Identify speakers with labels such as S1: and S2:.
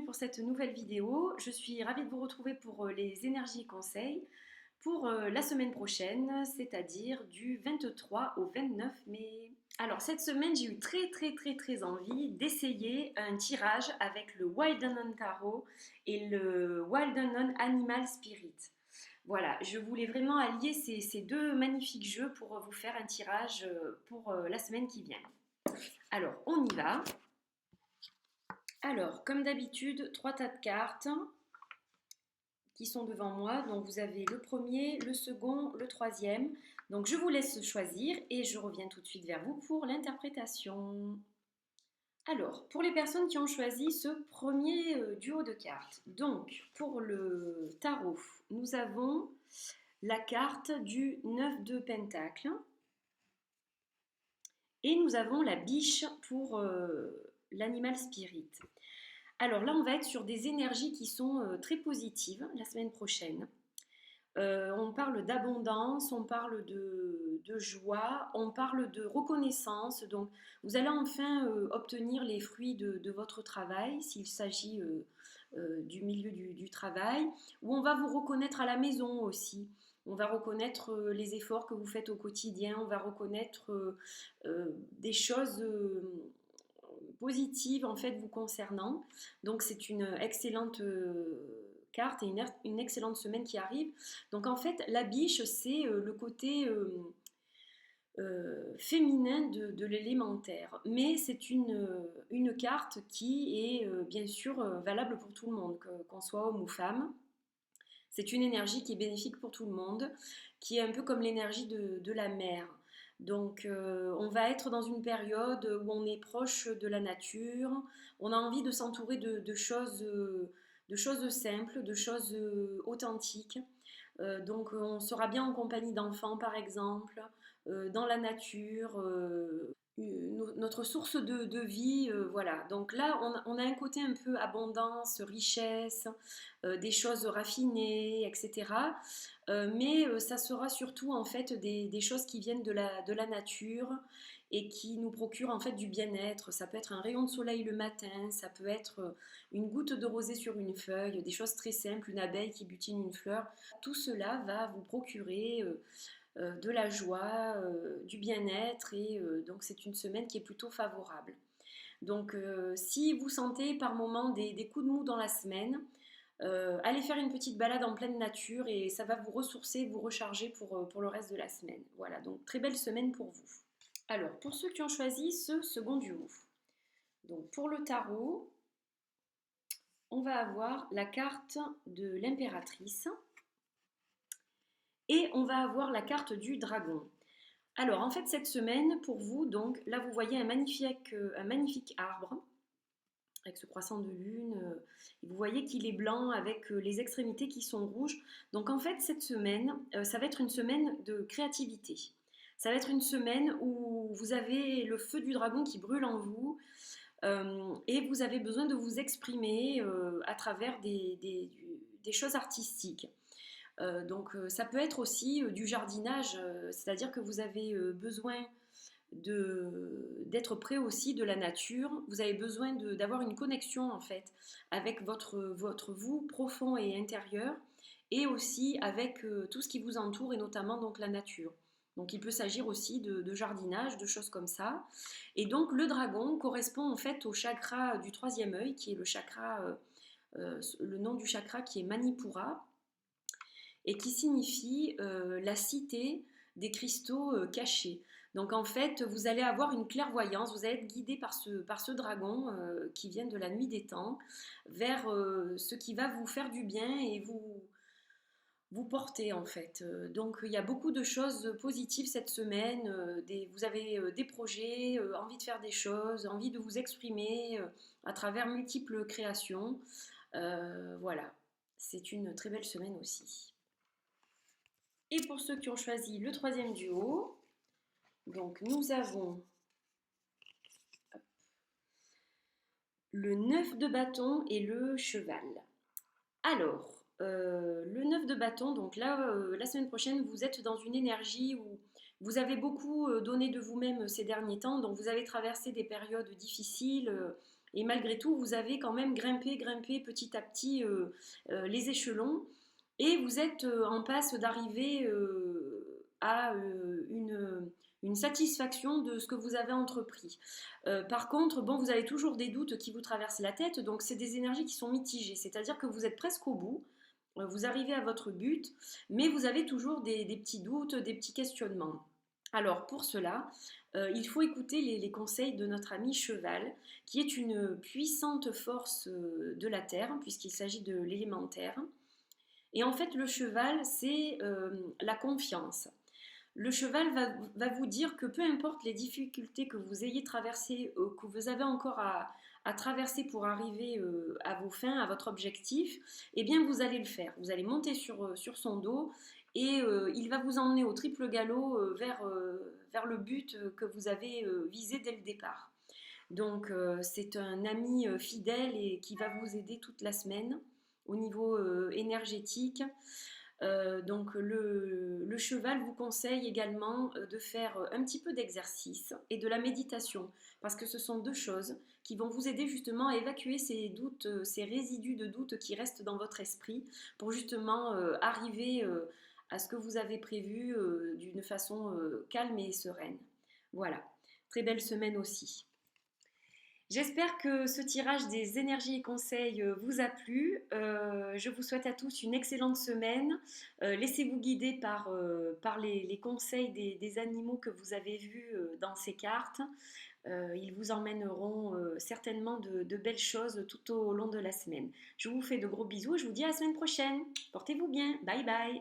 S1: pour cette nouvelle vidéo. Je suis ravie de vous retrouver pour les énergies et conseils pour la semaine prochaine, c'est-à-dire du 23 au 29 mai. Alors cette semaine, j'ai eu très envie d'essayer un tirage avec le Wild Unknown Tarot et le Wild Unknown Animal Spirit. Voilà, je voulais vraiment allier ces deux magnifiques jeux pour vous faire un tirage pour la semaine qui vient. Alors, on y va. Alors, comme d'habitude, trois tas de cartes qui sont devant moi. Donc, vous avez le premier, le second, le troisième. Donc, je vous laisse choisir et je reviens tout de suite vers vous pour l'interprétation. Alors, pour les personnes qui ont choisi ce premier duo de cartes, donc pour le tarot, nous avons la carte du 9 de Pentacle et nous avons la biche pour l'animal spirit. Alors là, on va être sur des énergies qui sont très positives la semaine prochaine. On parle d'abondance, on parle de joie, on parle de reconnaissance. Donc, vous allez enfin obtenir les fruits de votre travail, s'il s'agit du milieu du travail, où on va vous reconnaître à la maison aussi. On va reconnaître les efforts que vous faites au quotidien, on va reconnaître des choses positives en fait vous concernant. Donc c'est une excellente carte et une excellente semaine qui arrive. Donc en fait la biche c'est le côté féminin de l'élémentaire, mais c'est une carte qui est bien sûr valable pour tout le monde, qu'on soit homme ou femme. C'est une énergie qui est bénéfique pour tout le monde, qui est un peu comme l'énergie de la mer. Donc on va être dans une période où on est proche de la nature, on a envie de s'entourer de choses simples, de choses authentiques. Donc on sera bien en compagnie d'enfants par exemple, dans la nature, notre source de vie, voilà. Donc là, on a un côté un peu abondance, richesse, des choses raffinées, etc. Mais ça sera surtout en fait des choses qui viennent de la nature et qui nous procurent en fait du bien-être. Ça peut être un rayon de soleil le matin, ça peut être une goutte de rosée sur une feuille, des choses très simples, une abeille qui butine une fleur. Tout cela va vous procurer de la joie, du bien-être et donc c'est une semaine qui est plutôt favorable. Donc si vous sentez par moment des coups de mou dans la semaine, allez faire une petite balade en pleine nature et ça va vous ressourcer, vous recharger pour le reste de la semaine. Voilà, donc très belle semaine pour vous. Alors, pour ceux qui ont choisi ce second duo, donc pour le tarot, on va avoir la carte de l'impératrice et on va avoir la carte du dragon. Alors, en fait, cette semaine, pour vous, donc, là, vous voyez un magnifique arbre avec ce croissant de lune. Et vous voyez qu'il est blanc avec les extrémités qui sont rouges. Donc, en fait, cette semaine, ça va être une semaine de créativité. Ça va être une semaine où vous avez le feu du dragon qui brûle en vous et vous avez besoin de vous exprimer à travers des choses artistiques. Donc ça peut être aussi du jardinage, c'est-à-dire que vous avez besoin d'être près aussi de la nature, vous avez besoin d'avoir une connexion en fait avec votre vous profond et intérieur et aussi avec tout ce qui vous entoure et notamment donc la nature. Donc il peut s'agir aussi de jardinage, de choses comme ça. Et donc le dragon correspond en fait au chakra du troisième œil qui est le chakra, le nom du chakra qui est Manipura et qui signifie la cité des cristaux cachés. Donc en fait, vous allez avoir une clairvoyance, vous allez être guidé par ce dragon qui vient de la nuit des temps vers ce qui va vous faire du bien et vous porter en fait. Donc il y a beaucoup de choses positives cette semaine. Vous avez des projets, envie de faire des choses, envie de vous exprimer à travers multiples créations. Voilà, c'est une très belle semaine aussi. Et pour ceux qui ont choisi le troisième duo, donc nous avons le 9 de bâton et le cheval. Alors, le 9 de bâton, donc là, la semaine prochaine, vous êtes dans une énergie où vous avez beaucoup donné de vous-même ces derniers temps, donc vous avez traversé des périodes difficiles, et malgré tout, vous avez quand même grimpé petit à petit les échelons et vous êtes en passe d'arriver à une satisfaction de ce que vous avez entrepris. Par contre, bon, vous avez toujours des doutes qui vous traversent la tête, donc c'est des énergies qui sont mitigées, c'est-à-dire que vous êtes presque au bout, vous arrivez à votre but, mais vous avez toujours des petits doutes, des petits questionnements. Alors pour cela, il faut écouter les conseils de notre ami Cheval, qui est une puissante force de la Terre, puisqu'il s'agit de l'élémentaire. Et en fait, le cheval, c'est la confiance. Le cheval va vous dire que peu importe les difficultés que vous ayez traversées, que vous avez encore à traverser pour arriver à vos fins, à votre objectif, eh bien vous allez le faire. Vous allez monter sur son dos et il va vous emmener au triple galop vers le but que vous avez visé dès le départ. Donc c'est un ami fidèle et qui va vous aider toute la semaine au niveau énergétique. Donc le cheval vous conseille également de faire un petit peu d'exercice et de la méditation parce que ce sont deux choses qui vont vous aider justement à évacuer ces doutes, ces résidus de doutes qui restent dans votre esprit pour justement arriver à ce que vous avez prévu d'une façon calme et sereine. Voilà, très belle semaine aussi. J'espère que ce tirage des énergies et conseils vous a plu. Je vous souhaite à tous une excellente semaine. Laissez-vous guider par les conseils des animaux que vous avez vus dans ces cartes. Ils vous emmèneront certainement de belles choses tout au long de la semaine. Je vous fais de gros bisous et je vous dis à la semaine prochaine. Portez-vous bien. Bye bye.